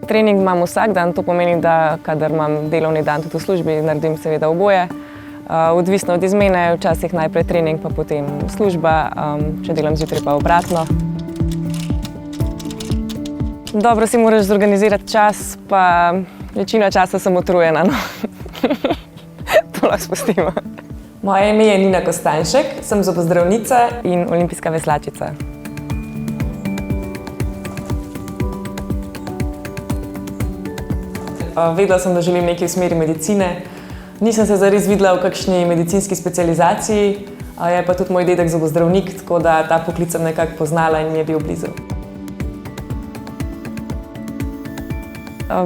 Trening imam vsak dan, to pomeni, da kadar imam delovni dan tudi v službi, naredim seveda oboje. Odvisno od izmene, včasih najprej trening, pa potem služba, če delam zjutraj pa obratno. Dobro si moraš zorganizirati čas, pa večino časa sem utrujena, no. To lahko spustimo. Moje ime je Nina Kostanjšek, sem zobozdravnica in olimpijska veslačica. Vedela sem, da želim nekaj v smeri medicine. Nisem se zares videla v kakšni medicinski specializaciji, je pa tudi moj dedek zobozdravnik, tako da ta poklic sem nekako poznala in mi je bil blizu.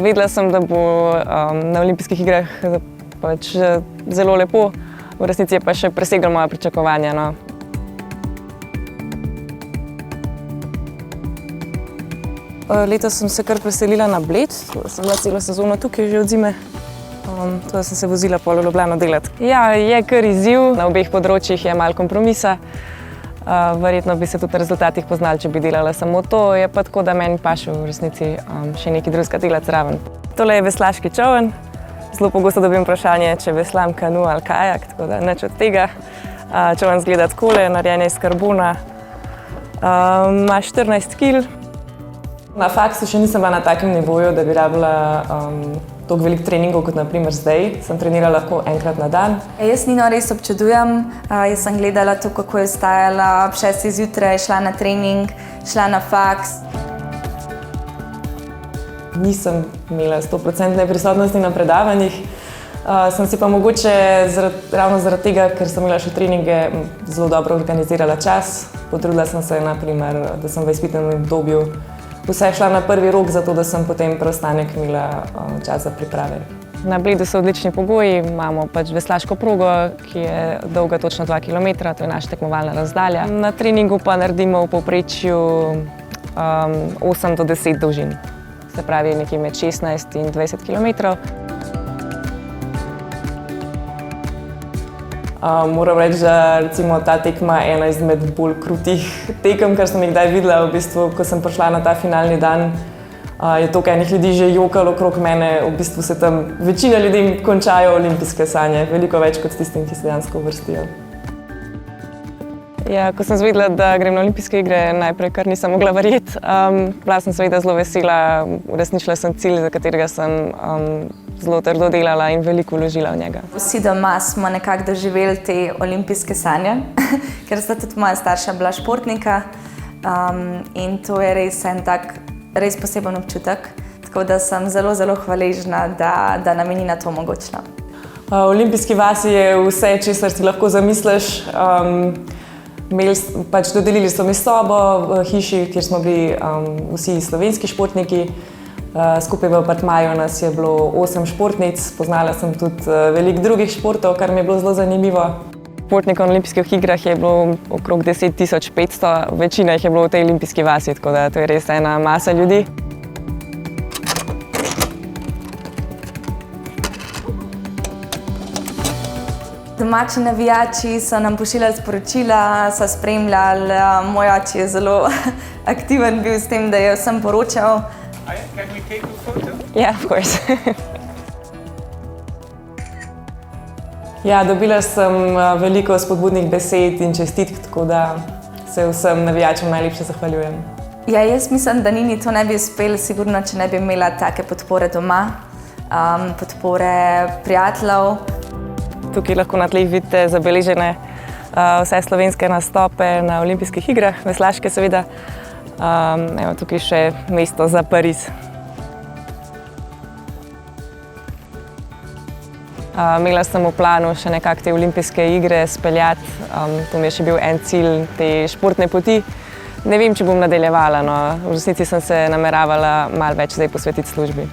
Vedela sem, da bo na olimpijskih igrah pač zelo lepo, v resnici je pa še preseglo moja pričakovanja, no. Letos sem se kar preselila na Bled, sem bila celo sezono tukaj že od zime. Tako da sem se vozila pol v Ljubljano delati. Ja, je kar izziv, na obeh področjih je malo kompromisa. Verjetno bi se tudi na rezultatih poznali, če bi delala samo to, je pa tako, da meni paše v resnici še nekaj drugega delati zraven. Tole je veslaški čoln. Zelo pogosto dobim vprašanje, če veslam kanu ali kajak, tako da nič od tega. Čoln izgleda takole, narejen je iz karbona. Ima 14 kil. Na faksu še nisem bila na takem nivoju, da bi rabila toliko veliko treningov kot na primer zdaj. Sem trenirala lahko enkrat na dan. Jaz Nino res občudujem. Jaz sem gledala to, kako je vstajala ob 6. zjutraj, šla na trening, šla na faks. Nisem imela 100% prisotnosti na predavanjih. Sem si pa mogoče ravno zaradi tega, ker sem imela še treninge, zelo dobro organizirala čas. Potrudila sem se, na primer, da sem v izpitnem obdobju vse šla na prvi rok, zato da sem potem preostanek imela čas za priprave. Na Bledu so odlični pogoji, imamo pač veslaško progo, ki je dolga točno 2 kilometra, to je naša tekmovalna razdalja. Na treningu pa naredimo v povprečju 8 do 10 dolžin, se pravi nekje med 16 in 20 kilometrov. Moram reči, da recimo ta tekma je ena izmed bolj krutih tekem, kar sem jih kdaj videla. V bistvu, ko sem prišla na ta finalni dan, je toliko enih ljudi že jokalo okrog mene. V bistvu se tam večina ljudi končajo olimpijske sanje, veliko več kot tistim, ki se dejansko uvrstijo. Ja, ko sem zvedela, da grem na olimpijske igre, najprej kar nisem mogla verjeti. Bila sem seveda zelo vesela, uresničila sem cilj, za katerega sem zelo trdo delala in veliko vložila v njega. Vsi doma smo nekako doživeli te olimpijske sanje, ker sta tudi moja starša bila športnika in to je res en tak res poseben občutek, tako da sem zelo, zelo hvaležna, da nam je Nina to omogočila. V olimpijski vasi je vse, česar si lahko zamisliš. Dodelili so mi sobo v hiši, kjer smo bili vsi slovenski športniki. Skupaj v apartmaju nas je bilo 8 športnic, poznala sem tudi veliko drugih športov, kar mi je bilo zelo zanimivo. Športnikov na olimpijskih igrah je bilo okrog 10.500, večina jih je bilo v tej olimpijski vasi, tako da to je res ena masa ljudi. Domači navijači so nam pošiljali sporočila, so spremljali, moj oče je zelo aktiven bil s tem, da je vsem poročal. Can we take a photo? Yeah, of course. Ja, dobila sem veliko spodbudnih besed in čestitk, tako da se vsem navijačem najlepše zahvaljujem. Ja, jaz mislim, da Nini to ne bi uspelo, sigurno, če ne bi imela take podpore doma, podpore prijateljev. Tukaj lahko na tleh vidite zabeležene vse slovenske nastope na olimpijskih igrah, veslaške seveda. Evo, tukaj še mesto za Pariz. Imela sem v planu še nekako te olimpijske igre speljati. To mi je še bil en cilj te športne poti. Ne vem, če bom nadaljevala, no. V resnici sem se nameravala malo več zdaj posvetiti službi.